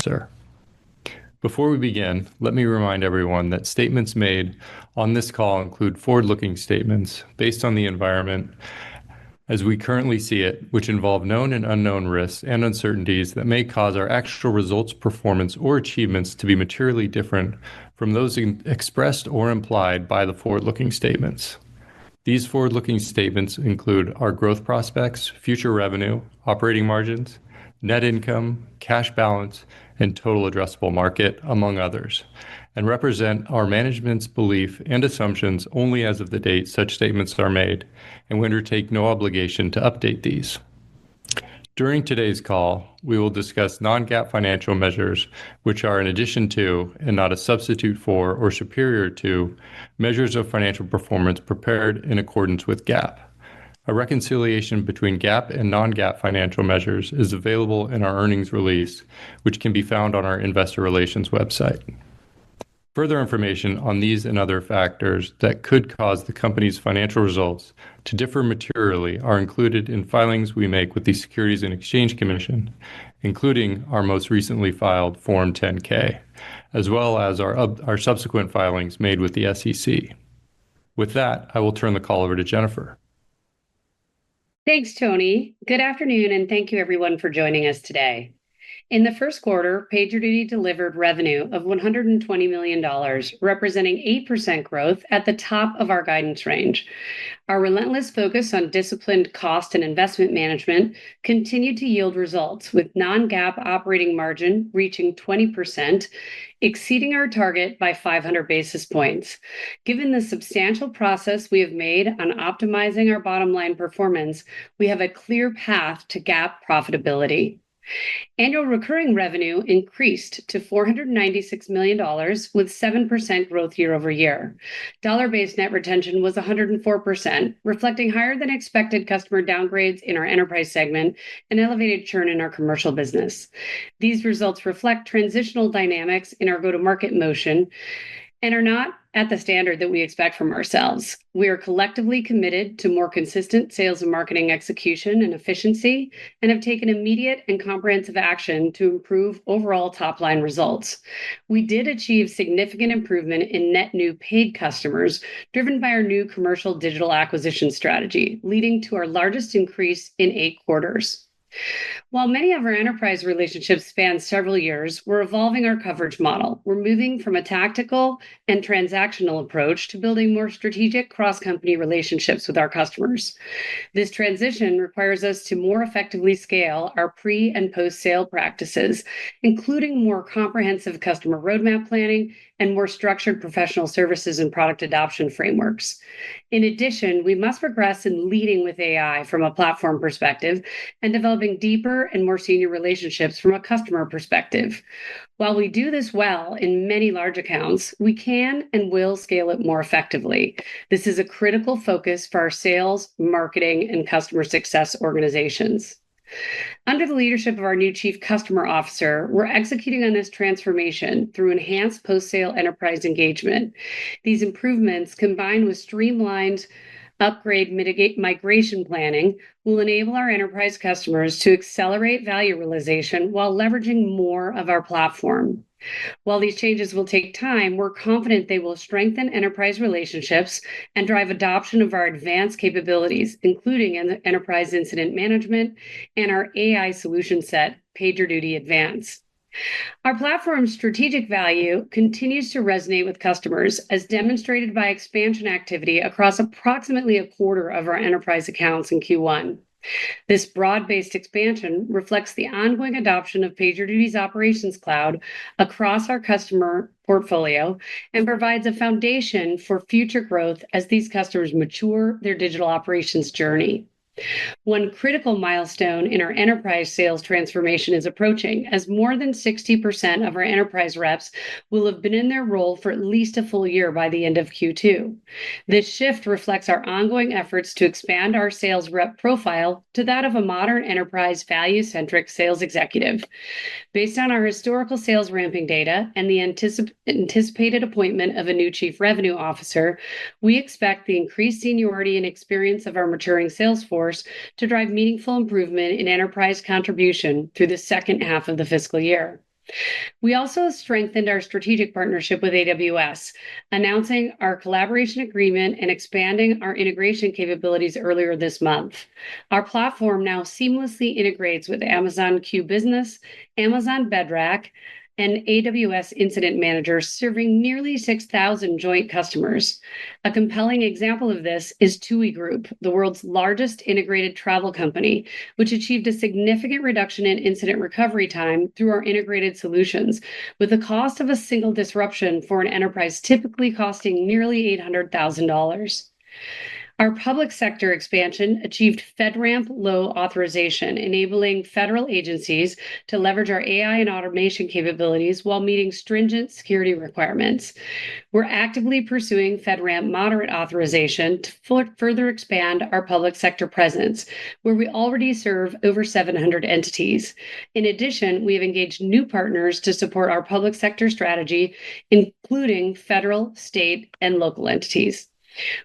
Sir. Before we begin, let me remind everyone that statements made on this call include forward-looking statements based on the environment as we currently see it, which involve known and unknown risks and uncertainties that may cause our actual results, performance, or achievements to be materially different from those expressed or implied by the forward-looking statements. These forward-looking statements include our growth prospects, future revenue, operating margins, net income, cash balance, and total addressable market, among others, and represent our management's belief and assumptions only as of the date such statements are made, and we undertake no obligation to update these. During today's call, we will discuss non-GAAP financial measures, which are in addition to, and not a substitute for or superior to, measures of financial performance prepared in accordance with GAAP. A reconciliation between GAAP and non-GAAP financial measures is available in our earnings release, which can be found on our investor relations website. Further information on these and other factors that could cause the company's financial results to differ materially are included in filings we make with the Securities and Exchange Commission, including our most recently filed Form 10-K, as well as our subsequent filings made with the SEC. With that, I will turn the call over to Jennifer. Thanks, Tony. Good afternoon, and thank you everyone for joining us today. In the first quarter, PagerDuty delivered revenue of $120 million, representing 8% growth at the top of our guidance range. Our relentless focus on disciplined cost and investment management continued to yield results, with non-GAAP operating margin reaching 20%, exceeding our target by 500 basis points. Given the substantial progress we have made on optimizing our bottom line performance, we have a clear path to GAAP profitability. Annual recurring revenue increased to $496 million with 7% growth year over year. Dollar-based net retention was 104%, reflecting higher than expected customer downgrades in our enterprise segment and elevated churn in our commercial business. These results reflect transitional dynamics in our go-to-market motion and are not at the standard that we expect from ourselves. We are collectively committed to more consistent sales and marketing execution and efficiency, and have taken immediate and comprehensive action to improve overall top-line results. We did achieve significant improvement in net new paid customers, driven by our new commercial digital acquisition strategy, leading to our largest increase in 8 quarters. While many of our enterprise relationships span several years, we're evolving our coverage model. We're moving from a tactical and transactional approach to building more strategic cross-company relationships with our customers. This transition requires us to more effectively scale our pre- and post-sale practices, including more comprehensive customer roadmap planning and more structured professional services and product adoption frameworks. In addition, we must progress in leading with AI from a platform perspective and developing deeper and more senior relationships from a customer perspective. While we do this well in many large accounts, we can and will scale it more effectively. This is a critical focus for our sales, marketing, and customer success organizations. Under the leadership of our new Chief Customer Officer, we're executing on this transformation through enhanced post-sale enterprise engagement. These improvements, combined with streamlined upgrade migration planning, will enable our enterprise customers to accelerate value realization while leveraging more of our platform. While these changes will take time, we're confident they will strengthen enterprise relationships and drive adoption of our advanced capabilities, including in the enterprise incident management and our AI solution set, PagerDuty Advance. Our platform's strategic value continues to resonate with customers, as demonstrated by expansion activity across approximately a quarter of our enterprise accounts in Q1. This broad-based expansion reflects the ongoing adoption of PagerDuty's Operations Cloud across our customer portfolio and provides a foundation for future growth as these customers mature their digital operations journey. One critical milestone in our enterprise sales transformation is approaching, as more than 60% of our enterprise reps will have been in their role for at least a full year by the end of Q2. This shift reflects our ongoing efforts to expand our sales rep profile to that of a modern enterprise value-centric sales executive. Based on our historical sales ramping data and the anticipated appointment of a new Chief Revenue Officer, we expect the increased seniority and experience of our maturing sales force to drive meaningful improvement in enterprise contribution through the second half of the fiscal year. We also strengthened our strategic partnership with AWS, announcing our collaboration agreement and expanding our integration capabilities earlier this month. Our platform now seamlessly integrates with Amazon Q Business, Amazon Bedrock, and AWS Incident Manager, serving nearly 6,000 joint customers. A compelling example of this is TUI Group, the world's largest integrated travel company, which achieved a significant reduction in incident recovery time through our integrated solutions, with the cost of a single disruption for an enterprise typically costing nearly $800,000. Our public sector expansion achieved FedRAMP Low authorization, enabling federal agencies to leverage our AI and automation capabilities while meeting stringent security requirements. We're actively pursuing FedRAMP Moderate authorization to further expand our public sector presence, where we already serve over 700 entities. In addition, we have engaged new partners to support our public sector strategy, including federal, state, and local entities.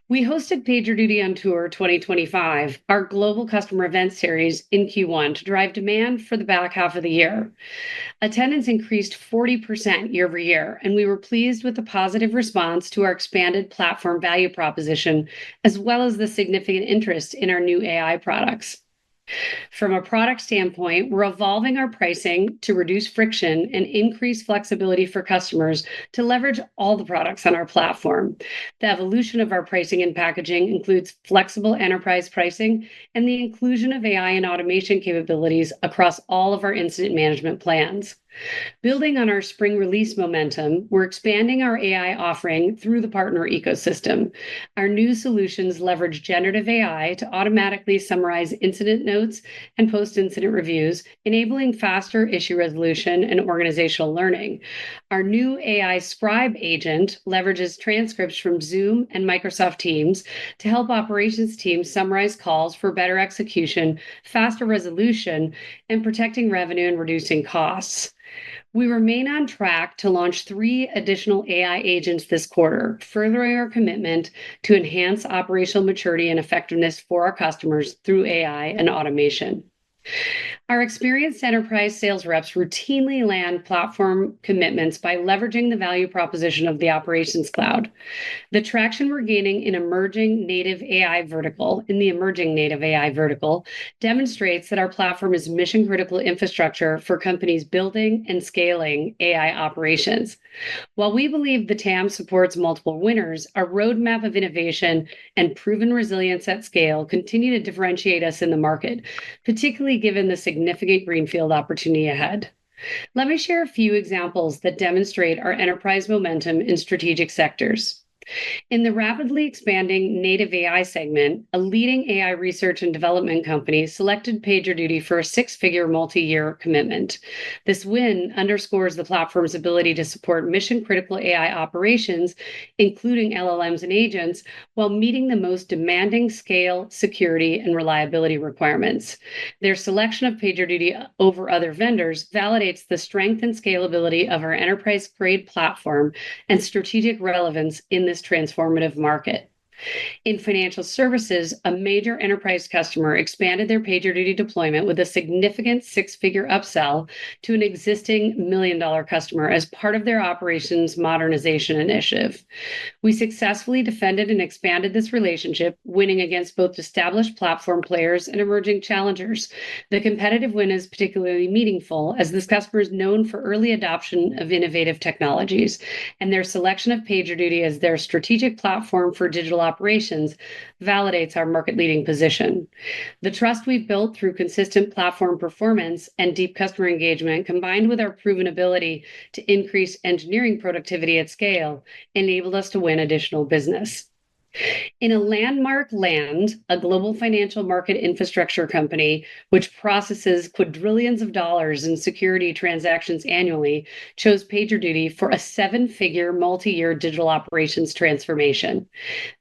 We hosted PagerDuty on Tour 2025, our global customer event series in Q1 to drive demand for the back half of the year. Attendance increased 40% year over year, and we were pleased with the positive response to our expanded platform value proposition, as well as the significant interest in our new AI products. From a product standpoint, we're evolving our pricing to reduce friction and increase flexibility for customers to leverage all the products on our platform. The evolution of our pricing and packaging includes flexible enterprise pricing and the inclusion of AI and automation capabilities across all of our incident management plans. Building on our spring release momentum, we're expanding our AI offering through the partner ecosystem. Our new solutions leverage generative AI to automatically summarize incident notes and post-incident reviews, enabling faster issue resolution and organizational learning. Our new AI scribe agent leverages transcripts from Zoom and Microsoft Teams to help operations teams summarize calls for better execution, faster resolution, and protecting revenue and reducing costs. We remain on track to launch 3 additional AI agents this quarter, furthering our commitment to enhance operational maturity and effectiveness for our customers through AI and automation. Our experienced enterprise sales reps routinely land platform commitments by leveraging the value proposition of the Operations Cloud. The traction we're gaining in the emerging native AI vertical demonstrates that our platform is mission-critical infrastructure for companies building and scaling AI operations. While we believe the TAM supports multiple winners, our roadmap of innovation and proven resilience at scale continue to differentiate us in the market, particularly given the significant greenfield opportunity ahead. Let me share a few examples that demonstrate our enterprise momentum in strategic sectors. In the rapidly expanding native AI segment, a leading AI research and development company selected PagerDuty for a 6-figure multi-year commitment. This win underscores the platform's ability to support mission-critical AI operations, including LLMs and agents, while meeting the most demanding scale, security, and reliability requirements. Their selection of PagerDuty over other vendors validates the strength and scalability of our enterprise-grade platform and strategic relevance in this transformative market. In financial services, a major enterprise customer expanded their PagerDuty deployment with a significant 6-figure upsell to an existing $1 million customer as part of their operations modernization initiative. We successfully defended and expanded this relationship, winning against both established platform players and emerging challengers. The competitive win is particularly meaningful as this customer is known for early adoption of innovative technologies, and their selection of PagerDuty as their strategic platform for digital operations validates our market-leading position. The trust we've built through consistent platform performance and deep customer engagement, combined with our proven ability to increase engineering productivity at scale, enabled us to win additional business. In a landmark land, a global financial market infrastructure company, which processes quadrillions of dollars in security transactions annually, chose PagerDuty for a 7-figure multi-year digital operations transformation.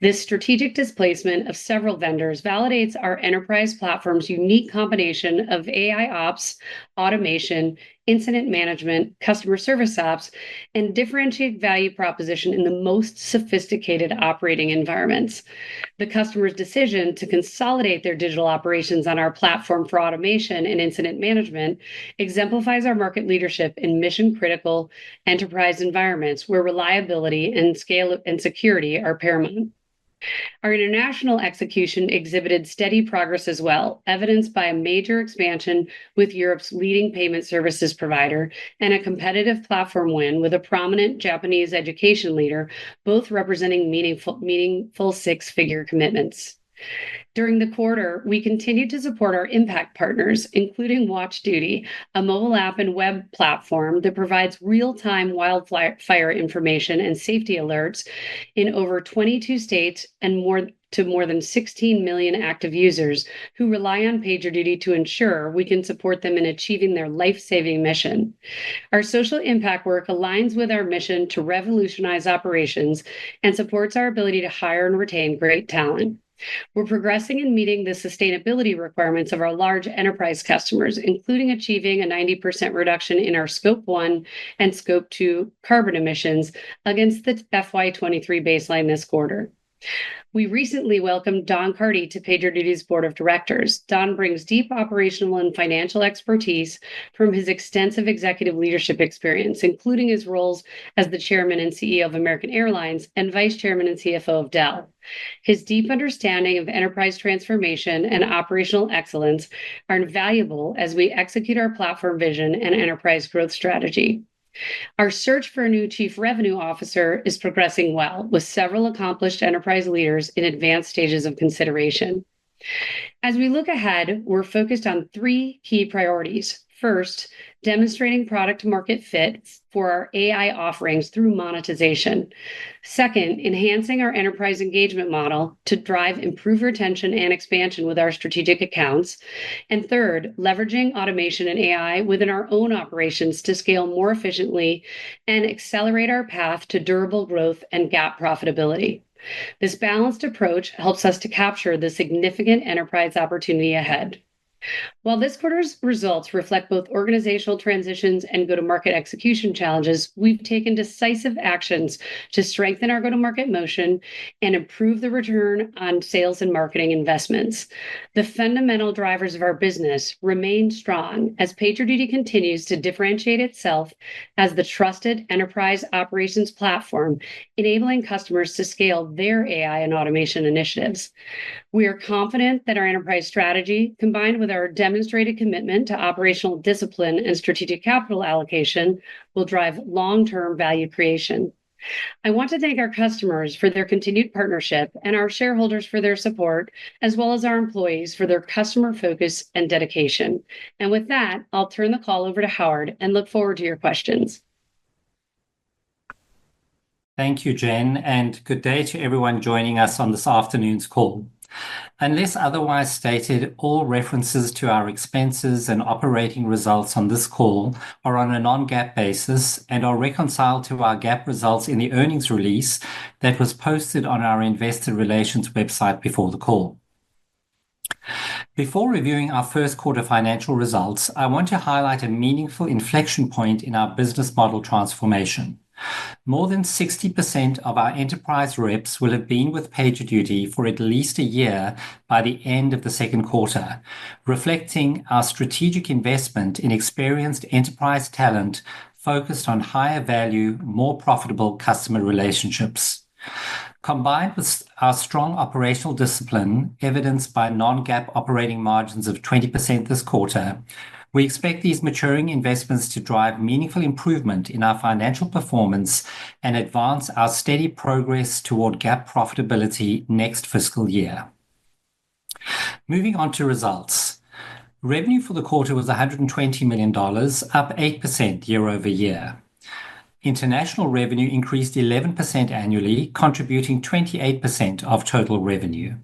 This strategic displacement of several vendors validates our enterprise platform's unique combination of AIOps, automation, incident management, customer service ops, and differentiate value proposition in the most sophisticated operating environments. The customer's decision to consolidate their digital operations on our platform for automation and incident management exemplifies our market leadership in mission-critical enterprise environments where reliability and scale and security are paramount. Our international execution exhibited steady progress as well, evidenced by a major expansion with Europe's leading payment services provider and a competitive platform win with a prominent Japanese education leader, both representing meaningful six-figure commitments. During the quarter, we continued to support our impact partners, including WatchDuty, a mobile app and web platform that provides real-time wildfire information and safety alerts in over 22 states and more than 16 million active users who rely on PagerDuty to ensure we can support them in achieving their life-saving mission. Our social impact work aligns with our mission to revolutionize operations and supports our ability to hire and retain great talent. We're progressing in meeting the sustainability requirements of our large enterprise customers, including achieving a 90% reduction in our Scope 1 and Scope 2 carbon emissions against the FY23 baseline this quarter. We recently welcomed Don Carty to PagerDuty's board of directors. Don brings deep operational and financial expertise from his extensive executive leadership experience, including his roles as the chairman and CEO of American Airlines and vice chairman and CFO of Dell. His deep understanding of enterprise transformation and operational excellence are invaluable as we execute our platform vision and enterprise growth strategy. Our search for a new chief revenue officer is progressing well, with several accomplished enterprise leaders in advanced stages of consideration. As we look ahead, we're focused on three key priorities. First, demonstrating product market fit for our AI offerings through monetization. Second, enhancing our enterprise engagement model to drive improved retention and expansion with our strategic accounts. And third, leveraging automation and AI within our own operations to scale more efficiently and accelerate our path to durable growth and GAAP profitability. This balanced approach helps us to capture the significant enterprise opportunity ahead. While this quarter's results reflect both organizational transitions and go-to-market execution challenges, we've taken decisive actions to strengthen our go-to-market motion and improve the return on sales and marketing investments. The fundamental drivers of our business remain strong as PagerDuty continues to differentiate itself as the trusted enterprise operations platform, enabling customers to scale their AI and automation initiatives. We are confident that our enterprise strategy, combined with our demonstrated commitment to operational discipline and strategic capital allocation, will drive long-term value creation. I want to thank our customers for their continued partnership and our shareholders for their support, as well as our employees for their customer focus and dedication. And with that, I'll turn the call over to Howard and look forward to your questions. Thank you, Jen, and good day to everyone joining us on this afternoon's call. Unless otherwise stated, all references to our expenses and operating results on this call are on a non-GAAP basis and are reconciled to our GAAP results in the earnings release that was posted on our investor relations website before the call. Before reviewing our first quarter financial results, I want to highlight a meaningful inflection point in our business model transformation. More than 60% of our enterprise reps will have been with PagerDuty for at least a year by the end of the second quarter, reflecting our strategic investment in experienced enterprise talent focused on higher value, more profitable customer relationships. Combined with our strong operational discipline, evidenced by non-GAAP operating margins of 20% this quarter, we expect these maturing investments to drive meaningful improvement in our financial performance and advance our steady progress toward GAAP profitability next fiscal year. Moving on to results. Revenue for the quarter was $120 million, up 8% year over year. International revenue increased 11% annually, contributing 28% of total revenue.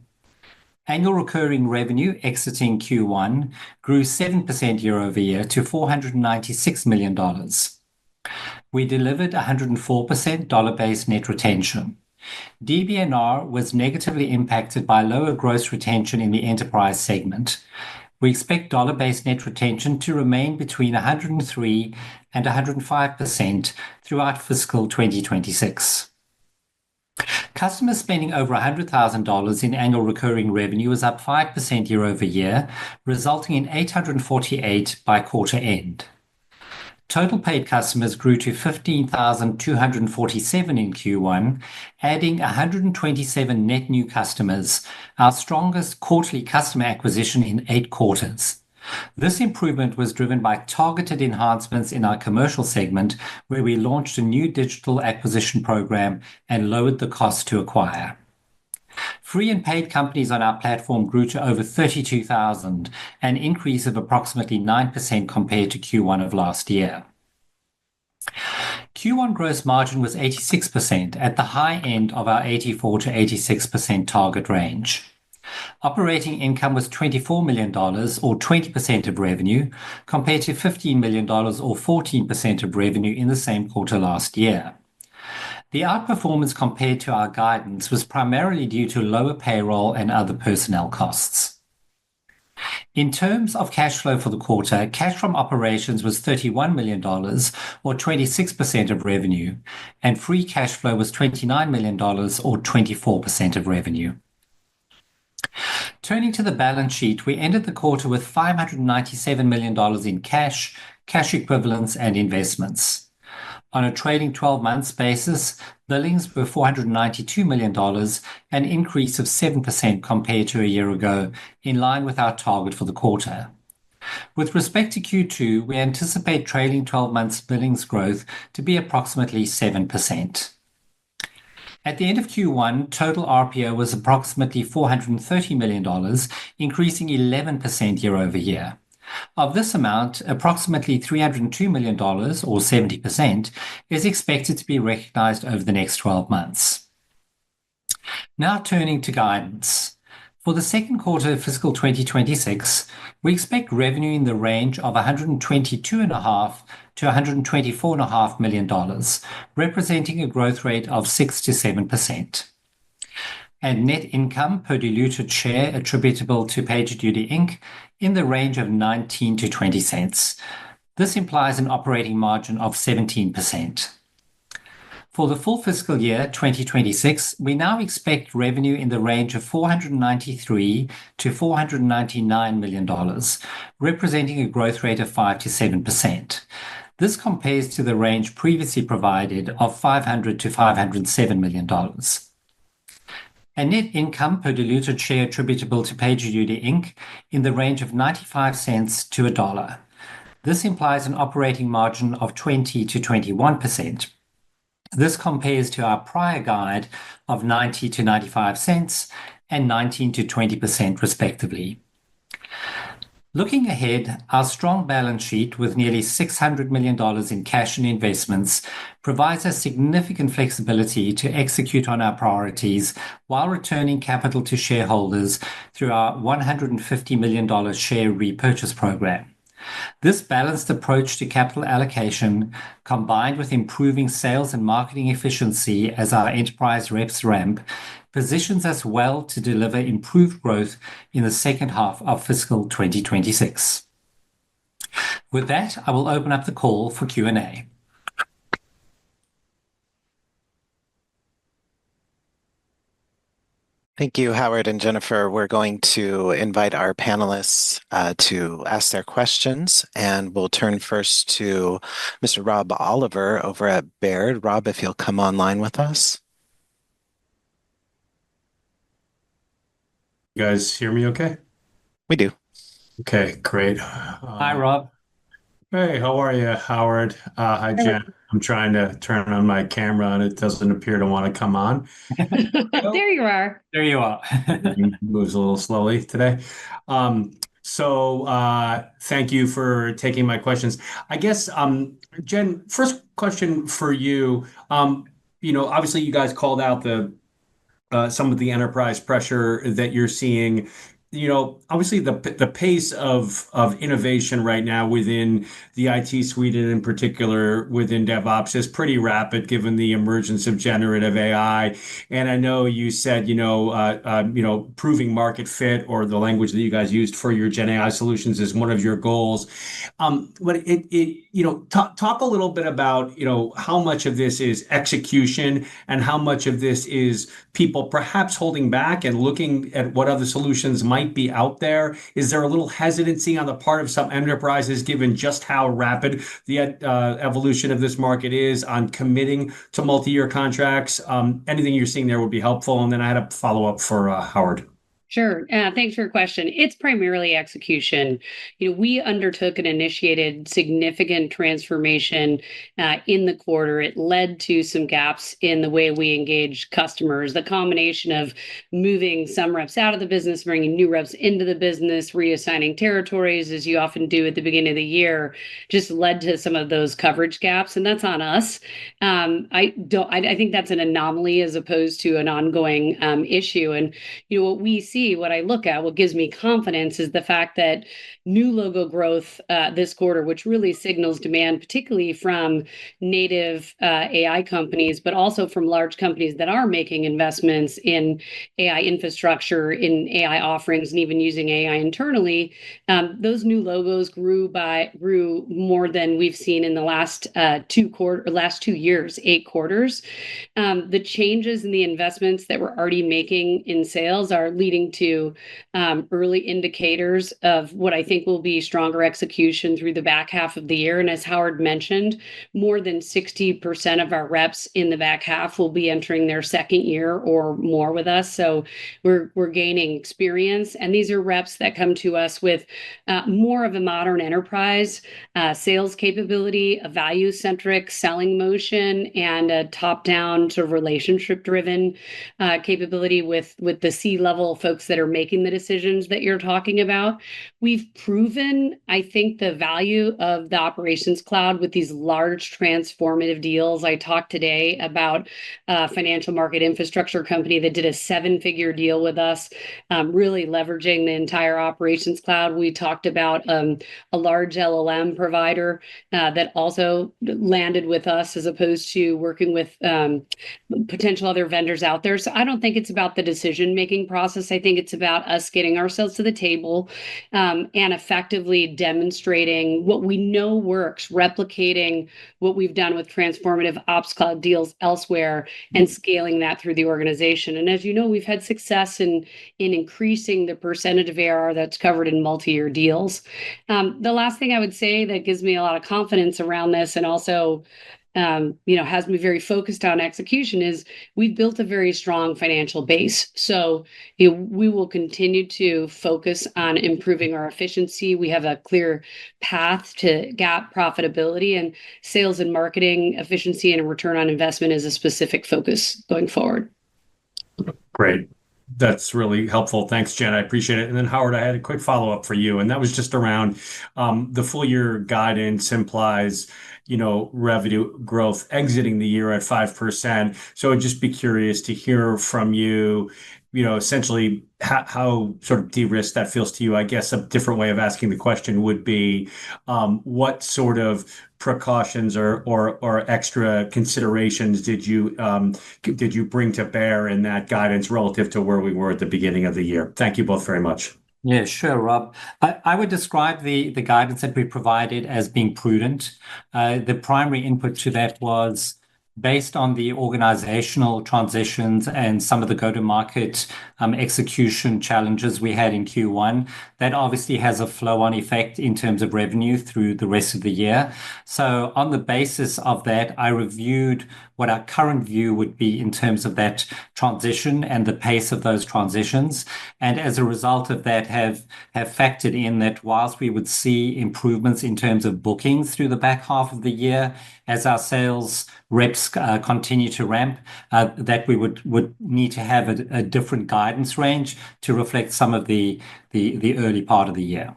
Annual recurring revenue exiting Q1 grew 7% year over year to $496 million. We delivered 104% dollar-based net retention. DBNR was negatively impacted by lower gross retention in the enterprise segment. we expect dollar-based net retention to remain between 103 and 105% throughout fiscal 2026. Customers spending over $100,000 in annual recurring revenue is up 5% year over year, resulting in 848 by quarter end. Total paid customers grew to 15,247 in Q1, adding 127 net new customers, our strongest quarterly customer acquisition in 8 quarters. This improvement was driven by targeted enhancements in our commercial segment, where we launched a new digital acquisition program and lowered the cost to acquire. Free and paid companies on our platform grew to over 32,000, an increase of approximately 9% compared to Q1 of last year. Q1 gross margin was 86% at the high end of our 84 to 86% target range. Operating income was $24 million, or 20% of revenue, compared to $15 million, or 14% of revenue in the same quarter last year. The outperformance compared to our guidance was primarily due to lower payroll and other personnel costs. In terms of cash flow for the quarter, cash from operations was $31 million, or 26% of revenue, and free cash flow was $29 million, or 24% of revenue. Turning to the balance sheet, we ended the quarter with $597 million in cash, cash equivalents, and investments. On a trailing 12-month basis, billings were $492 million, an increase of 7% compared to a year ago, in line with our target for the quarter. With respect to Q2, we anticipate trailing 12-month billings growth to be approximately 7%. At the end of Q1, total RPO was approximately $430 million, increasing 11% year over year. Of this amount, approximately $302 million, or 70%, is expected to be recognized over the next 12 months. Now turning to guidance. For the second quarter of fiscal 2026, we expect revenue in the range of $122.5 to $124.5 million, representing a growth rate of 6 to 7%. And net income per diluted share attributable to PagerDuty Inc. in the range of 19 to 20 cents. This implies an operating margin of 17%. For the full fiscal year 2026, we now expect revenue in the range of $493 to $499 million, representing a growth rate of 5 to 7%. This compares to the range previously provided of $500 to $507 million. And net income per diluted share attributable to PagerDuty Inc. in the range of 95 cents to $1. This implies an operating margin of 20 to 21%. This compares to our prior guide of 90 to 95 cents and 19 to 20% respectively. Looking ahead, our strong balance sheet with nearly $600 million in cash and investments provides us significant flexibility to execute on our priorities while returning capital to shareholders through our $150 million share repurchase program. This balanced approach to capital allocation, combined with improving sales and marketing efficiency as our enterprise reps ramp, positions us well to deliver improved growth in the second half of fiscal 2026. With that, I will open up the call for Q&A. Thank you, Howard and Jennifer. We're going to invite our panelists to ask their questions, and we'll turn first to Mr. Rob Oliver over at Baird. Rob, if you'll come online with us. You guys hear me okay? We do. Okay, great. Hi, Rob. Hey, how are you, Howard? Hi, Jen. I'm trying to turn on my camera and it doesn't appear to want to come on. There you are. There you are. It moves a little slowly today. Thank you for taking my questions. I guess, Jen, first question for you. Obviously you guys called out some of the enterprise pressure that you're seeing. obviously the pace of innovation right now within the IT suite and in particular within DevOps is pretty rapid given the emergence of generative AI. And I know you said, proving market fit or the language that you guys used for your Gen AI solutions is one of your goals. But talk a little bit about, how much of this is execution and how much of this is people perhaps holding back and looking at what other solutions might be out there? Is there a little hesitancy on the part of some enterprises, given just how rapid the evolution of this market is on committing to multi-year contracts? Anything you're seeing there would be helpful. And then I had a follow-up for Howard. Sure. Thanks for your question. It's primarily execution. We undertook and initiated significant transformation in the quarter. It led to some gaps in the way we engage customers. The combination of moving some reps out of the business, bringing new reps into the business, reassigning territories, as you often do at the beginning of the year, just led to some of those coverage gaps, and that's on us. I think that's an anomaly as opposed to an ongoing issue. And what we see, what I look at, what gives me confidence is the fact that new logo growth this quarter, which really signals demand, particularly from native AI companies, but also from large companies that are making investments in AI infrastructure, in AI offerings, and even using AI internally. Those new logos grew more than we've seen in the last 2 years, 8 quarters. The changes in the investments that we're already making in sales are leading to early indicators of what I think will be stronger execution through the back half of the year. And as Howard mentioned, more than 60% of our reps in the back half will be entering their second year or more with us. So we're gaining experience. And these are reps that come to us with more of a modern enterprise sales capability, a value-centric selling motion, and a top-down sort of relationship-driven capability with the C-level folks that are making the decisions that you're talking about. We've proven, I think, the value of the Operations Cloud with these large transformative deals. I talked today about a financial market infrastructure company that did a 7-figure deal with us, really leveraging the entire Operations Cloud. We talked about a large LLM provider that also landed with us as opposed to working with potential other vendors out there. So I don't think it's about the decision-making process. I think it's about us getting ourselves to the table and effectively demonstrating what we know works, replicating what we've done with transformative Ops Cloud deals elsewhere and scaling that through the organization. And as you know, we've had success in increasing the percentage of ARR that's covered in multi-year deals. The last thing I would say that gives me a lot of confidence around this and also has me very focused on execution is we've built a very strong financial base. So we will continue to focus on improving our efficiency. We have a clear path to GAAP profitability, and sales and marketing efficiency and a return on investment is a specific focus going forward. Great. That's really helpful. Thanks, Jen. I appreciate it. And then Howard, I had a quick follow-up for you, and that was just around the full year guidance implies revenue growth exiting the year at 5%. So I'd just be curious to hear from you, essentially how sort of de-risked that feels to you. I guess a different way of asking the question would be, what sort of precautions or extra considerations did you bring to bear in that guidance relative to where we were at the beginning of the year? Thank you both very much. Yeah, sure, Rob. I would describe the guidance that we provided as being prudent. The primary input to that was based on the organizational transitions and some of the go-to-market execution challenges we had in Q1. That obviously has a flow-on effect in terms of revenue through the rest of the year. So on the basis of that, I reviewed what our current view would be in terms of that transition and the pace of those transitions. And as a result of that, have factored in that whilst we would see improvements in terms of bookings through the back half of the year, as our sales reps continue to ramp, that we would need to have a different guidance range to reflect some of the early part of the year.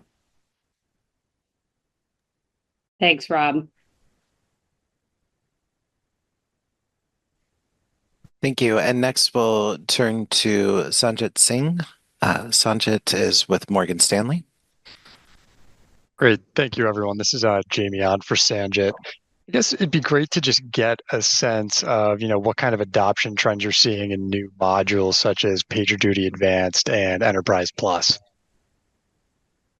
Thanks, Rob. Thank you. And next we'll turn to Sanjit Singh Sanjit is with Morgan Stanley. Great. Thank you, everyone. This is Jamie on for Sanjit. I guess it'd be great to just get a sense of, what kind of adoption trends you're seeing in new modules such as PagerDuty Advanced and Enterprise Plus.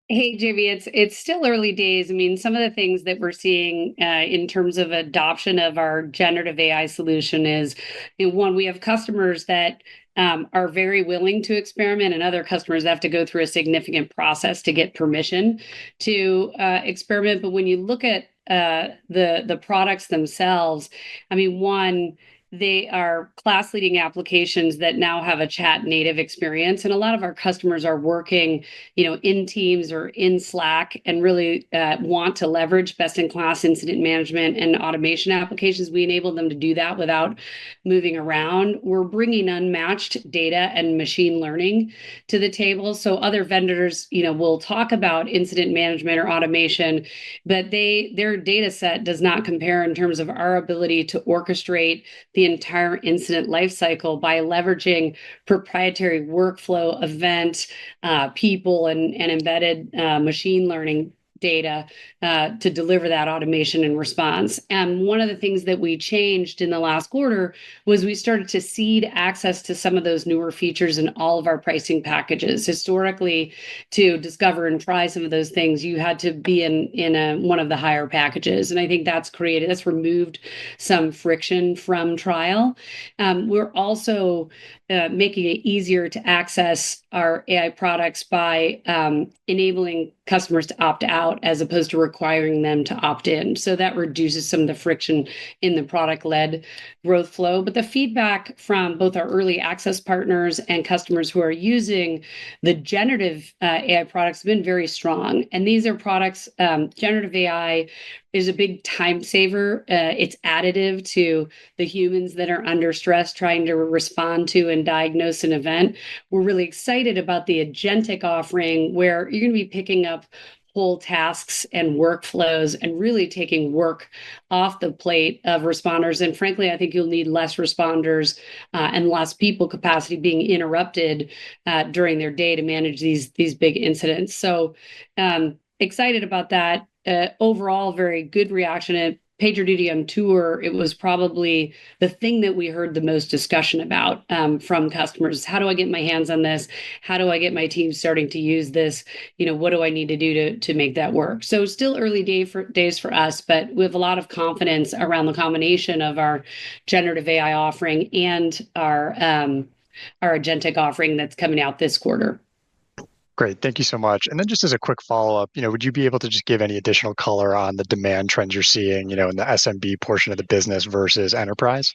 Hey, Jamie, it's still early days. I mean, some of the things that we're seeing in terms of adoption of our generative AI solution is, one, we have customers that are very willing to experiment, and other customers have to go through a significant process to get permission to experiment. But when you look at the products themselves, I mean, one, they are class leading applications that now have a chat native experience, and a lot of our customers are working in Teams or in Slack and really want to leverage best in class incident management and automation applications. We enable them to do that without moving around. We're bringing unmatched data and machine learning to the table. So other vendors, will talk about incident management or automation, but their data set does not compare in terms of our ability to orchestrate the entire incident lifecycle by leveraging proprietary workflow, event, people, and embedded machine learning data to deliver that automation and response. And one of the things that we changed in the last quarter was we started to seed access to some of those newer features in all of our pricing packages. Historically, to discover and try some of those things, you had to be in one of the higher packages. And I think that's removed some friction from trial. We're also making it easier to access our AI products by enabling customers to opt out as opposed to requiring them to opt in. So that reduces some of the friction in the product-led growth flow. But the feedback from both our early access partners and customers who are using the generative AI products have been very strong. And these are products, generative AI is a big time saver. It's additive to the humans that are under stress trying to respond to and diagnose an event. We're really excited about the agentic offering where you're going to be picking up whole tasks and workflows and really taking work off the plate of responders. And frankly, I think you'll need less responders and less people capacity being interrupted during their day to manage these big incidents. So excited about that. Overall, very good reaction at PagerDuty on tour. It was probably the thing that we heard the most discussion about from customers. How do I get my hands on this? How do I get my team starting to use this? What do I need to do to make that work? So still early days for us, but we have a lot of confidence around the combination of our generative AI offering and our agentic offering that's coming out this quarter. Great. Thank you so much. And then just as a quick follow-up, would you be able to just give any additional color on the demand trends you're seeing, in the SMB portion of the business versus enterprise?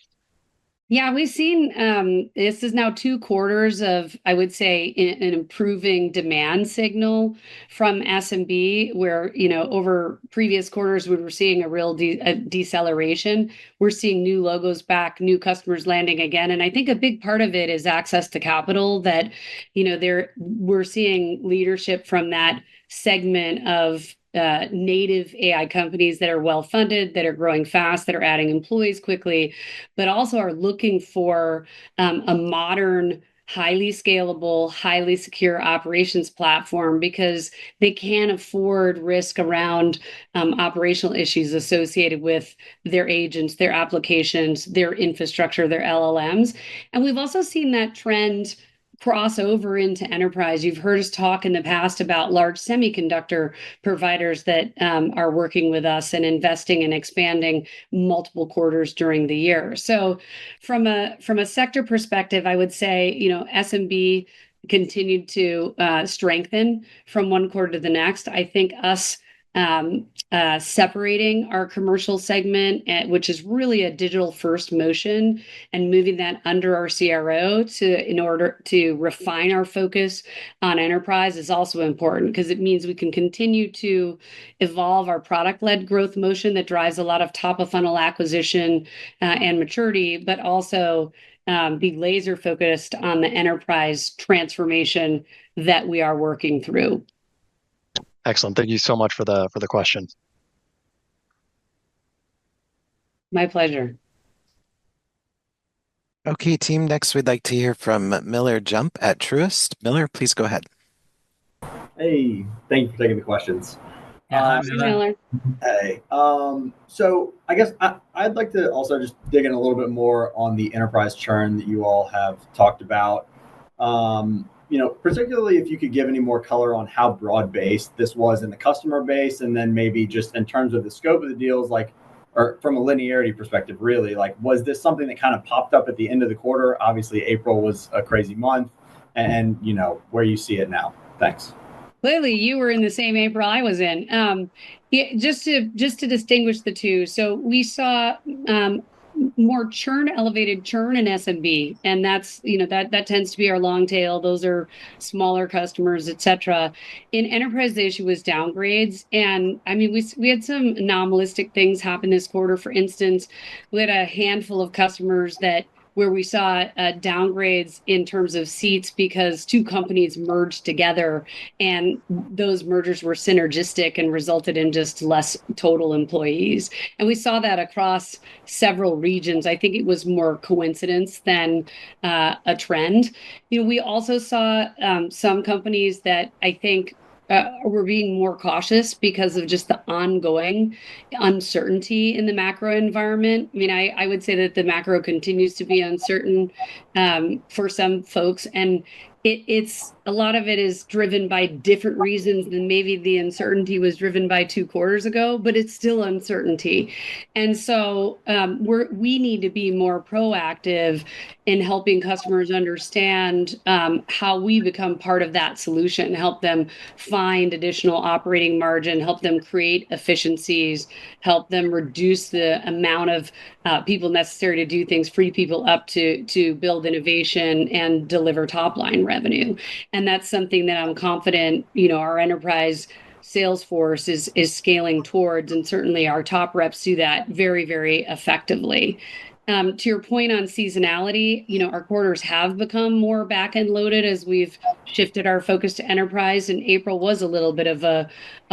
Yeah, we've seen this is now 2 quarters of, I would say, an improving demand signal from SMB, where, over previous quarters, we were seeing a real deceleration. We're seeing new logos back, new customers landing again. And I think a big part of it is access to capital that, we're seeing leadership from that segment of native AI companies that are well funded, that are growing fast, that are adding employees quickly, but also are looking for a modern, highly scalable, highly secure operations platform because they can't afford risk around operational issues associated with their agents, their applications, their infrastructure, their LLMs. And we've also seen that trend cross over into enterprise. You've heard us talk in the past about large semiconductor providers that are working with us and investing and expanding multiple quarters during the year. So from a sector perspective, I would say, SMB continued to strengthen from one quarter to the next. I think us separating our commercial segment, which is really a digital first motion, and moving that under our CRO in order to refine our focus on enterprise is also important because it means we can continue to evolve our product-led growth motion that drives a lot of top of funnel acquisition and maturity, but also be laser focused on the enterprise transformation that we are working through. Excellent. Thank you so much for the question. My pleasure. Okay, team, next we'd like to hear from Miller Jump at Truist. Miller, please go ahead. Hey, thank you for taking the questions. Yeah, hi, Hey, Miller. Miller. Hey, so I guess I'd like to also just dig in a little bit more on the enterprise churn that you all have talked about. Particularly if you could give any more color on how broad-based this was in the customer base, and then maybe just in terms of the scope of the deals, like, or from a linearity perspective, really, like, was this something that kind of popped up at the end of the quarter? Obviously, April was a crazy month, and where you see it now. Thanks. Clearly, you were in the same April I was in. Yeah, just to distinguish the two. So we saw more elevated churn in SMB, and that's that tends to be our long tail. Those are smaller customers, etc. In enterprise, the issue was downgrades, and I mean we had some anomalistic things happen this quarter. For instance, we had a handful of customers where we saw downgrades in terms of seats because two companies merged together, and those mergers were synergistic and resulted in just less total employees. And we saw that across several regions. I think it was more coincidence than a trend. We also saw some companies that I think we're being more cautious because of just the ongoing uncertainty in the macro environment. I mean, I would say that the macro continues to be uncertain for some folks, and it's a lot of it is driven by different reasons than maybe the uncertainty was driven by 2 quarters ago, but it's still uncertainty. And so we need to be more proactive in helping customers understand how we become part of that solution, help them find additional operating margin, help them create efficiencies, help them reduce the amount of people necessary to do things, free people up to build innovation and deliver top line revenue. And that's something that I'm confident, our enterprise sales force is scaling towards, and certainly our top reps do that very, very effectively. To your point on seasonality, our quarters have become more back-end loaded as we've shifted our focus to enterprise, and April was a little bit of a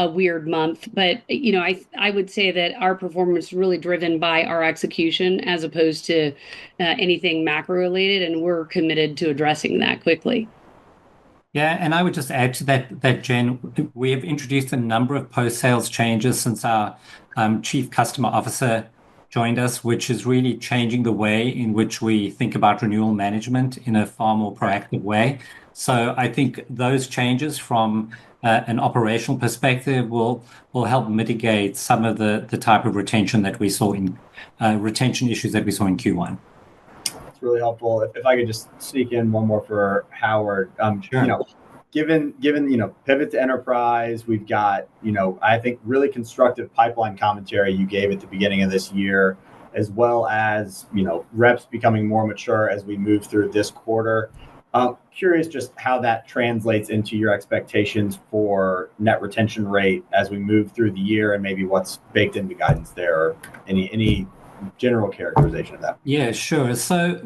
weird month. But, I would say that our performance is really driven by our execution as opposed to anything macro-related, and we're committed to addressing that quickly. Yeah, and I would just add to that Jen, we have introduced a number of post-sales changes since our Chief Customer Officer joined us, which is really changing the way in which we think about renewal management in a far more proactive way. So I think those changes from an operational perspective will help mitigate some of the type of retention that we saw in retention issues that we saw in Q1. It's really helpful. If I could just sneak in one more for Howard. Sure. Given pivot to enterprise, we've got I think really constructive pipeline commentary you gave at the beginning of this year, as well as reps becoming more mature as we move through this quarter. Curious just how that translates into your expectations for net retention rate as we move through the year, and maybe what's baked into guidance there, or any general characterization of that. Yeah, sure. So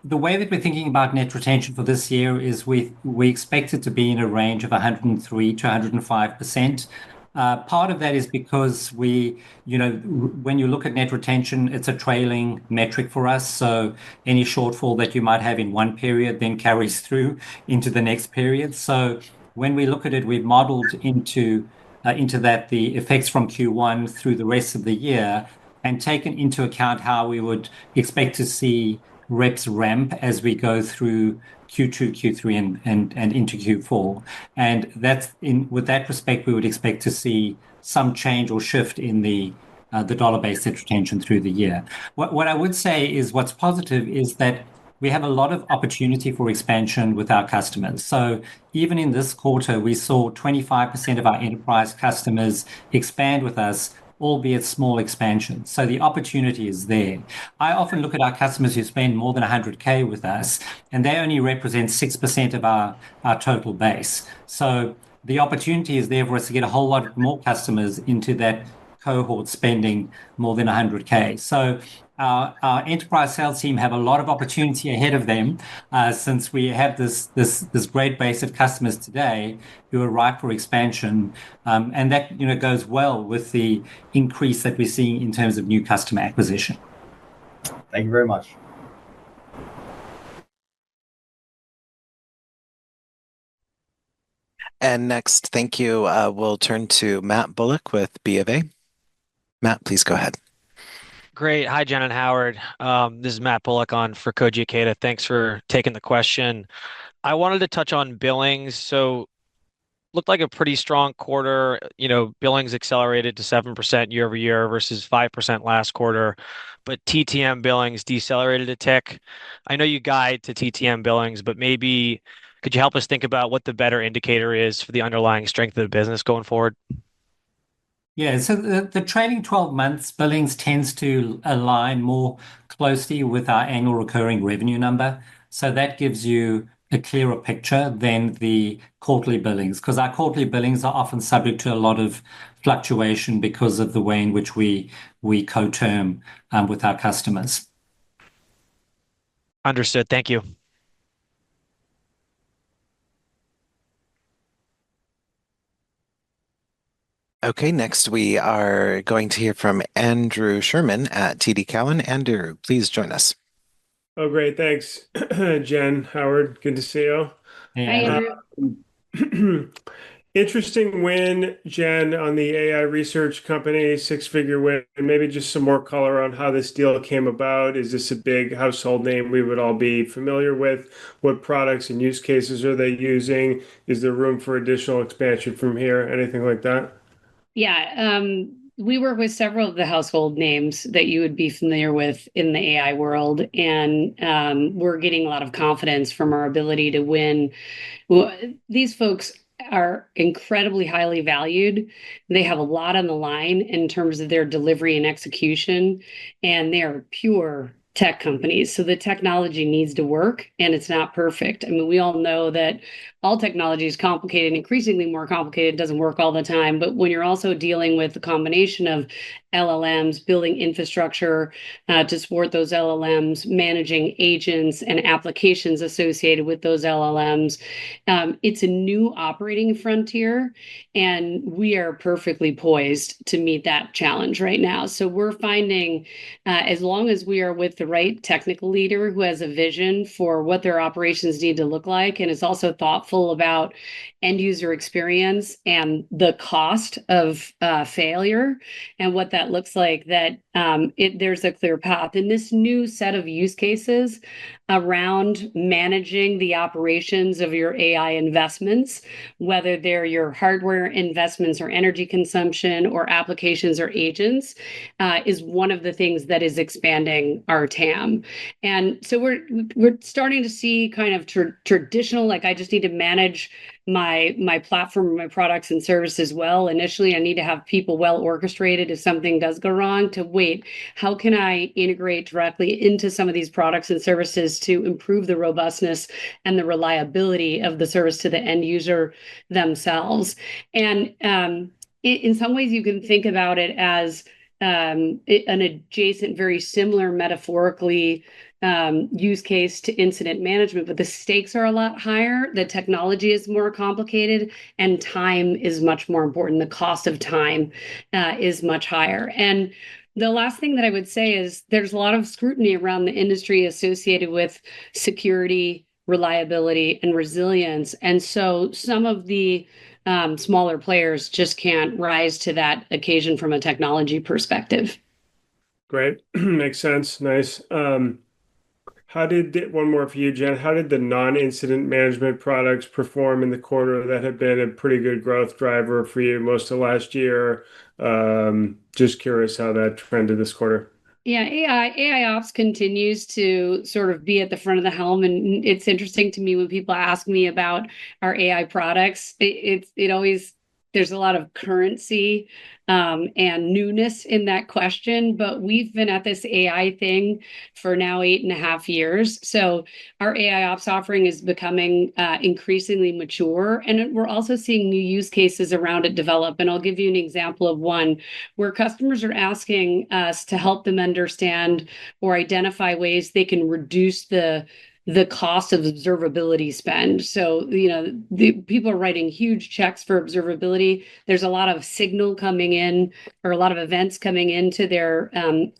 the way that we're thinking about net retention for this year is we expect it to be in a range of 103 to 105%. Part of that is because when you look at net retention, it's a trailing metric for us. So any shortfall that you might have in one period then carries through into the next period. So when we look at it, we've modeled into that the effects from Q1 through the rest of the year, and taken into account how we would expect to see reps ramp as we go through Q2, Q3, and into Q4. And with that respect, we would expect to see some change or shift in the dollar-based net retention through the year. What I would say is what's positive is that we have a lot of opportunity for expansion with our customers. So even in this quarter, we saw 25% of our enterprise customers expand with us, albeit small expansions. So the opportunity is there. I often look at our customers who spend more than 100K with us, and they only represent 6% of our total base. So the opportunity is there for us to get a whole lot more customers into that cohort spending more than 100K. So our enterprise sales team have a lot of opportunity ahead of them, since we have this great base of customers today who are ripe for expansion, and that goes well with the increase that we're seeing in terms of new customer acquisition. Thank you very much. And next, thank you. We'll turn to Matt Bullock with B of A. Matt, please go ahead. Great. Hi, Jen and Howard. This is Matt Bullock on for Koji Ikeda. Thanks for taking the question. I wanted to touch on billings. So looked like a pretty strong quarter. Billings accelerated to 7% year over year versus 5% last quarter, but TTM billings decelerated a tick. I know you guide to TTM billings, but maybe could you help us think about what the better indicator is for the underlying strength of the business going forward? Yeah, so the trailing 12 months billings tends to align more closely with our annual recurring revenue number. So that gives you a clearer picture than the quarterly billings, because our quarterly billings are often subject to a lot of fluctuation because of the way in which we co-term with our customers. Understood. Thank you. Okay, next we are going to hear from Andrew Sherman at TD Cowen. Andrew, please join us. Oh, great. Thanks, Jen, Howard. Good to see you. Hey, Hi, Andrew. Interesting win, Jen, on the AI research company, six-figure win. Maybe just some more color on how this deal came about. Is this a big household name we would all be familiar with? What products and use cases are they using? Is there room for additional expansion from here? Anything like that? Yeah, we work with several of the household names that you would be familiar with in the AI world, and we're getting a lot of confidence from our ability to win. Well, these folks are incredibly highly valued. They have a lot on the line in terms of their delivery and execution, and they are pure tech companies. So the technology needs to work, and it's not perfect. I mean, we all know that all technology is complicated, increasingly more complicated, doesn't work all the time. But when you're also dealing with the combination of LLMs, building infrastructure to support those LLMs, managing agents and applications associated with those LLMs, it's a new operating frontier, and we are perfectly poised to meet that challenge right now. So we're finding, as long as we are with the right technical leader who has a vision for what their operations need to look like, and is also thoughtful about end user experience and the cost of failure and what that looks like, that there's a clear path in this new set of use cases around managing the operations of your AI investments, whether they're your hardware investments or energy consumption or applications or agents, is one of the things that is expanding our TAM. And so we're starting to see kind of traditional, like, I just need to manage my platform, my products and services well. Initially, I need to have people well orchestrated if something does go wrong, to wait, how can I integrate directly into some of these products and services to improve the robustness and the reliability of the service to the end user themselves. And in some ways, you can think about it as an adjacent, very similar metaphorically use case to incident management, but the stakes are a lot higher. The technology is more complicated, and time is much more important. The cost of time is much higher. And the last thing that I would say is there's a lot of scrutiny around the industry associated with security, reliability, and resilience. And so some of the smaller players just can't rise to that occasion from a technology perspective. Great. Makes sense. Nice. One more for you, Jen. How did the non-incident management products perform in the quarter that had been a pretty good growth driver for you most of last year? Just curious how that trended this quarter. Yeah, AIOps continues to sort of be at the front of the helm, and it's interesting to me when people ask me about our AI products. It always, there's a lot of currency and newness in that question, but we've been at this AI thing for now 8.5 years. So our AIOps offering is becoming increasingly mature, and we're also seeing new use cases around it develop. And I'll give you an example of one where customers are asking us to help them understand or identify ways they can reduce the cost of observability spend. So, the people are writing huge checks for observability. There's a lot of signal coming in, or a lot of events coming into their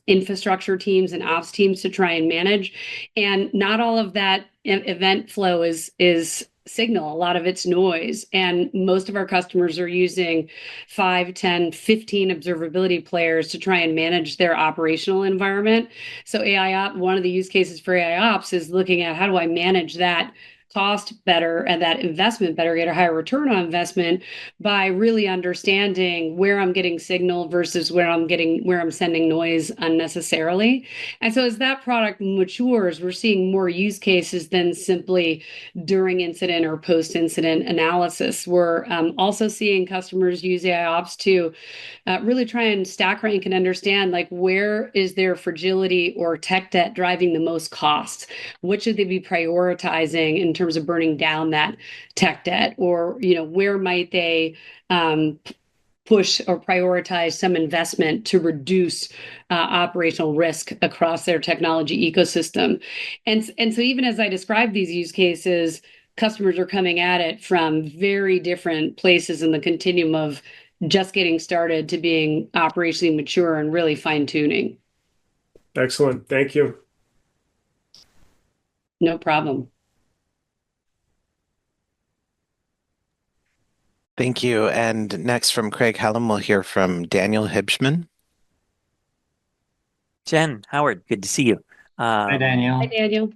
infrastructure teams and ops teams to try and manage. And not all of that event flow is signal, a lot of it's noise. And most of our customers are using 5, 10, 15 observability players to try and manage their operational environment. So AIOps, one of the use cases for AIOps is looking at how do I manage that cost better and that investment better, get a higher return on investment by really understanding where I'm getting signal versus where I'm sending noise unnecessarily. And so as that product matures, we're seeing more use cases than simply during incident or post-incident analysis. We're also seeing customers use AIOps to really try and stack rank and understand like where is their fragility or tech debt driving the most cost? What should they be prioritizing in terms of burning down that tech debt? Or, where might they push or prioritize some investment to reduce operational risk across their technology ecosystem? And so even as I describe these use cases, customers are coming at it from very different places in the continuum of just getting started to being operationally mature and really fine-tuning. Excellent. Thank you. No problem. Thank you. And next from Craig Hallam, we'll hear from Daniel Hibshman. Jen, Howard, good to see you. Hi, Daniel. Hi, Daniel.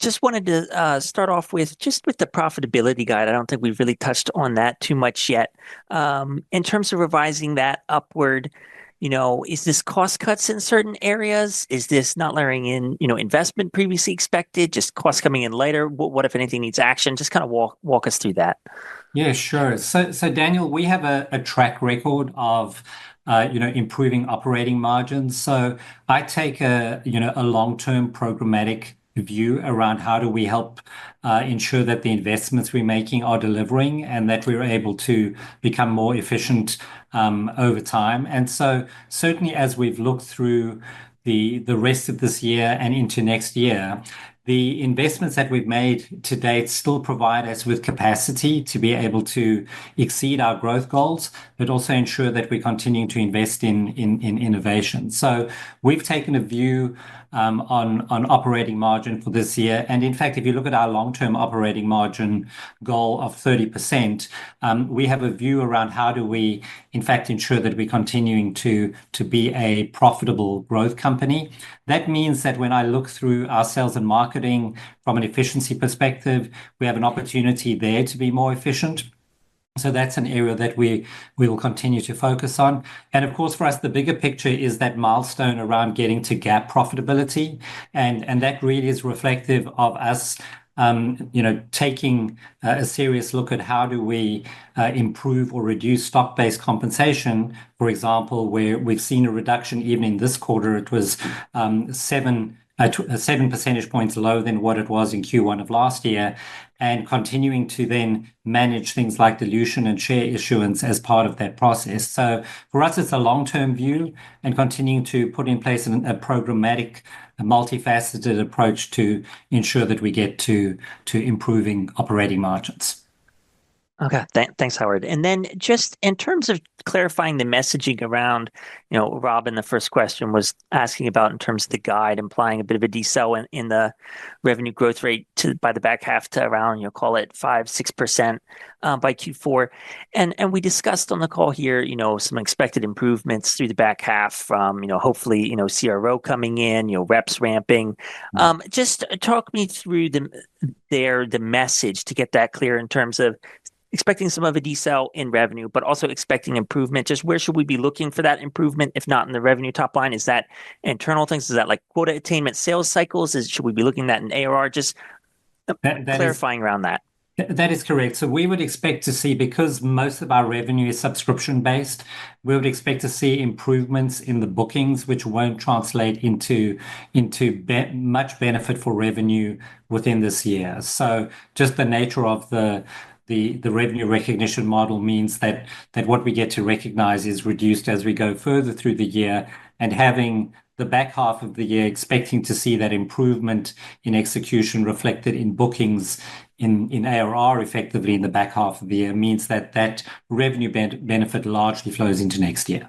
Just wanted to start off with the profitability guide. I don't think we've really touched on that too much yet. In terms of revising that upward, is this cost cuts in certain areas? Is this not layering in, investment previously expected, just costs coming in later? What if anything needs action? Just kind of walk us through that. Yeah, sure. So Daniel, we have a track record of improving operating margins. So I take a long-term programmatic view around how do we help ensure that the investments we're making are delivering and that we're able to become more efficient over time. And so certainly as we've looked through the rest of this year and into next year, the investments that we've made to date still provide us with capacity to be able to exceed our growth goals, but also ensure that we're continuing to invest in innovation. So we've taken a view on operating margin for this year. And in fact, if you look at our long-term operating margin goal of 30%, we have a view around how do we, in fact, ensure that we're continuing to be a profitable growth company. That means that when I look through our sales and marketing from an efficiency perspective, we have an opportunity there to be more efficient. So that's an area that we will continue to focus on. And of course, for us, the bigger picture is that milestone around getting to GAAP profitability. And that really is reflective of us taking a serious look at how do we improve or reduce stock-based compensation, for example, where we've seen a reduction even in this quarter. It was 7 percentage points lower than what it was in Q1 of last year, and continuing to then manage things like dilution and share issuance as part of that process. So for us, it's a long-term view and continuing to put in place a programmatic, a multifaceted approach to ensure that we get to improving operating margins. Okay, thanks, Howard. And then just in terms of clarifying the messaging around, Rob in the first question was asking about in terms of the guide, implying a bit of a decel in the revenue growth rate by the back half to around, call it 5-6% by Q4. And we discussed on the call here, some expected improvements through the back half from, hopefully, CRO coming in, reps ramping. Just talk me through the message to get that clear in terms of expecting some of a decel in revenue, but also expecting improvement. Just where should we be looking for that improvement, if not in the revenue top line? Is that internal things? Is that like quota attainment sales cycles? Should we be looking at that in ARR? Just clarifying around that. That is correct. So we would expect to see, because most of our revenue is subscription-based, we would expect to see improvements in the bookings, which won't translate into much benefit for revenue within this year. So just the nature of the revenue recognition model means that what we get to recognize is reduced as we go further through the year, and having the back half of the year expecting to see that improvement in execution reflected in bookings in ARR effectively in the back half of the year means that revenue benefit largely flows into next year.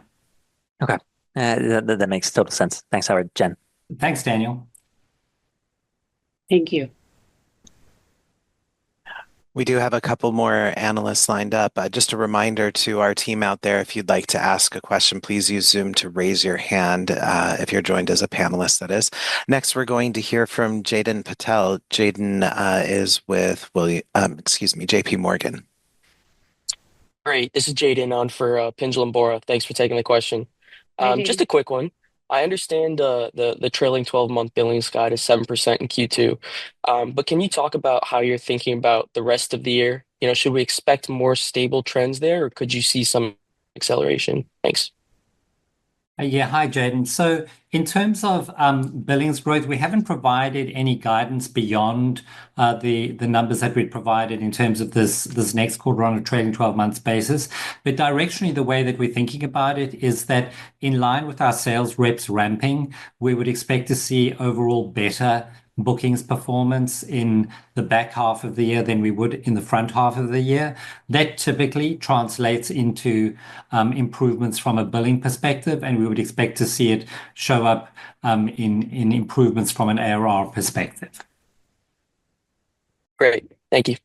Okay. That makes total sense. Thanks, Howard. Jen. Thanks, Daniel. Thank you. We do have a couple more analysts lined up. Just a reminder to our team out there, if you'd like to ask a question, please use Zoom to raise your hand if you're joined as a panelist, that is. Next, we're going to hear from Jaden Patel. Jaden is with JP Morgan. Great. This is Jaden on for Pendulum Bora. Thanks for taking the question. Just a quick one. I understand the trailing 12-month billings guide is 7% in Q2. But can you talk about how you're thinking about the rest of the year? Should we expect more stable trends there, or could you see some acceleration? Thanks. Yeah, hi, Jaden. So in terms of billings growth, we haven't provided any guidance beyond the numbers that we'd provided in terms of this next quarter on a trailing 12 months basis. But directionally, the way that we're thinking about it is that in line with our sales reps ramping, we would expect to see overall better bookings performance in the back half of the year than we would in the front half of the year. That typically translates into improvements from a billing perspective, and we would expect to see it show up in improvements from an ARR perspective. Great. Thank you.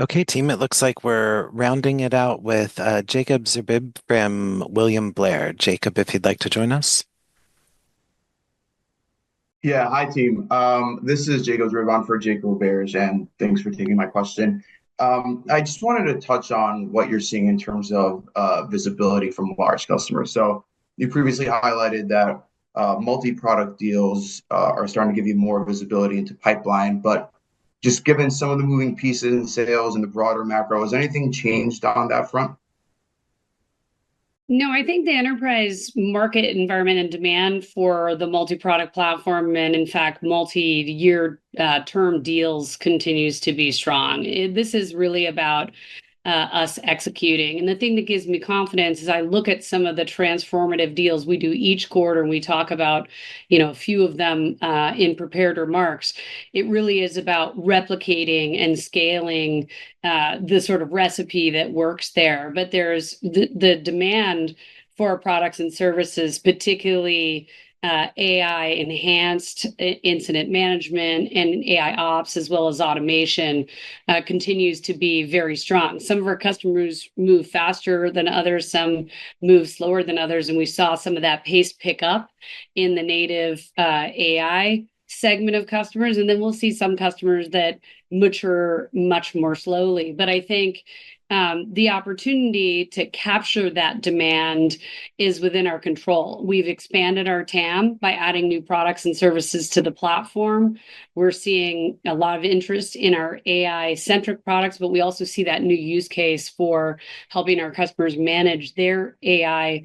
Okay, team, it looks like we're rounding it out with Jacob Zerbib from William Blair. Jacob, if you'd like to join us. Yeah, hi, team. This is Jacob Zerbib for Jacob Bears, and thanks for taking my question. I just wanted to touch on what you're seeing in terms of visibility from large customers. So you previously highlighted that multi-product deals are starting to give you more visibility into pipeline, but just given some of the moving pieces in sales and the broader macro, has anything changed on that front? No, I think the enterprise market environment and demand for the multi-product platform and, in fact, multi-year term deals continues to be strong. This is really about us executing. And the thing that gives me confidence is I look at some of the transformative deals we do each quarter, and we talk about, a few of them in prepared remarks. It really is about replicating and scaling the sort of recipe that works there. But there's the demand for products and services, particularly AI-enhanced incident management and AIOps, as well as automation, continues to be very strong. Some of our customers move faster than others, some move slower than others, and we saw some of that pace pick up in the native AI segment of customers, and then we'll see some customers that mature much more slowly. But I think the opportunity to capture that demand is within our control. We've expanded our TAM by adding new products and services to the platform. We're seeing a lot of interest in our AI-centric products, but we also see that new use case for helping our customers manage their AI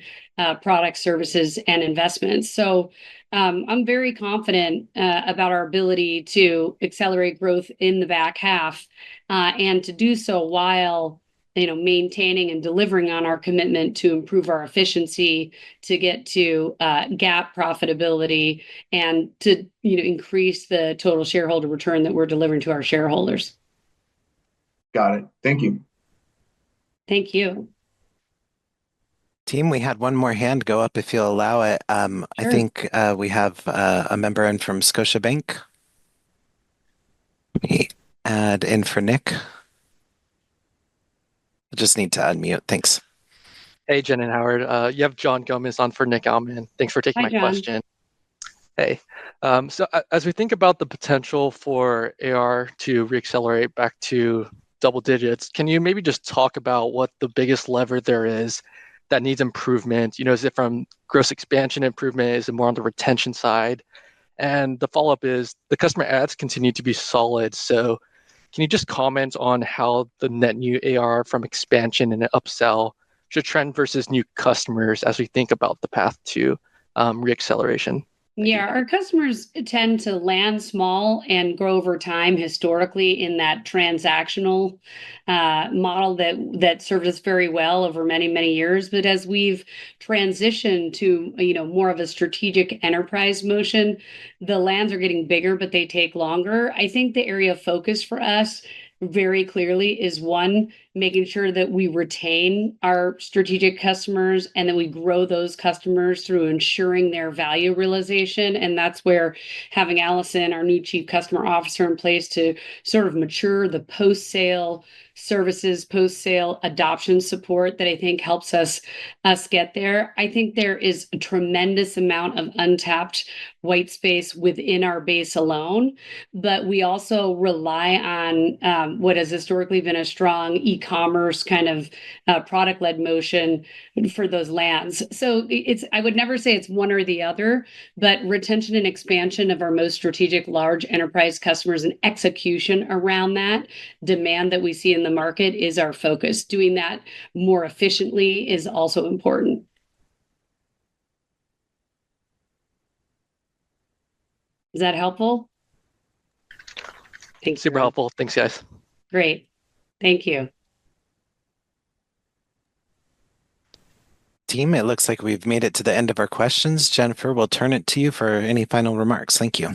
product services and investments. So I'm very confident about our ability to accelerate growth in the back half and to do so while maintaining and delivering on our commitment to improve our efficiency, to get to GAAP profitability, and to increase the total shareholder return that we're delivering to our shareholders. Got it. Thank you. Thank you. Team, we had one more hand go up if you'll allow it. Sure. I think we have a member in from Scotiabank. Let me add in for Nick. I just need to unmute. Thanks. Hey, Jen and Howard. You have John Gomez on for Nick Alman. Thanks for taking my question. Hey. So as we think about the potential for AR to reaccelerate back to double digits, can you maybe just talk about what the biggest lever there is that needs improvement? Is it from gross expansion improvement? Is it more on the retention side? And the follow-up is the customer ads continue to be solid. So can you just comment on how the net new AR from expansion and upsell should trend versus new customers as we think about the path to reacceleration? Yeah, our customers tend to land small and grow over time historically in that transactional model that served us very well over many, many years. But as we've transitioned to more of a strategic enterprise motion, the lands are getting bigger, but they take longer. I think the area of focus for us very clearly is one, making sure that we retain our strategic customers and that we grow those customers through ensuring their value realization. And that's where having Allison, our new Chief Customer Officer, in place to sort of mature the post-sale services, post-sale adoption support that I think helps us get there. I think there is a tremendous amount of untapped white space within our base alone, but we also rely on what has historically been a strong e-commerce kind of product-led motion for those lands. So I would never say it's one or the other, but retention and expansion of our most strategic large enterprise customers and execution around that demand that we see in the market is our focus. Doing that more efficiently is also important. Is that helpful? Thanks. Super helpful. Thanks, guys. Great. Thank you. Team, it looks like we've made it to the end of our questions. Jennifer, we'll turn it to you for any final remarks. Thank you.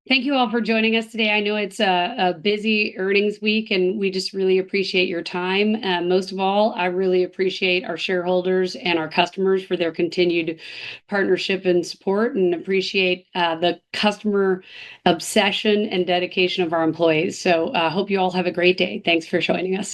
Thank you all for joining us today. I know it's a busy earnings week, and we just really appreciate your time. Most of all, I really appreciate our shareholders and our customers for their continued partnership and support, and appreciate the customer obsession and dedication of our employees. So I hope you all have a great day. Thanks for joining us.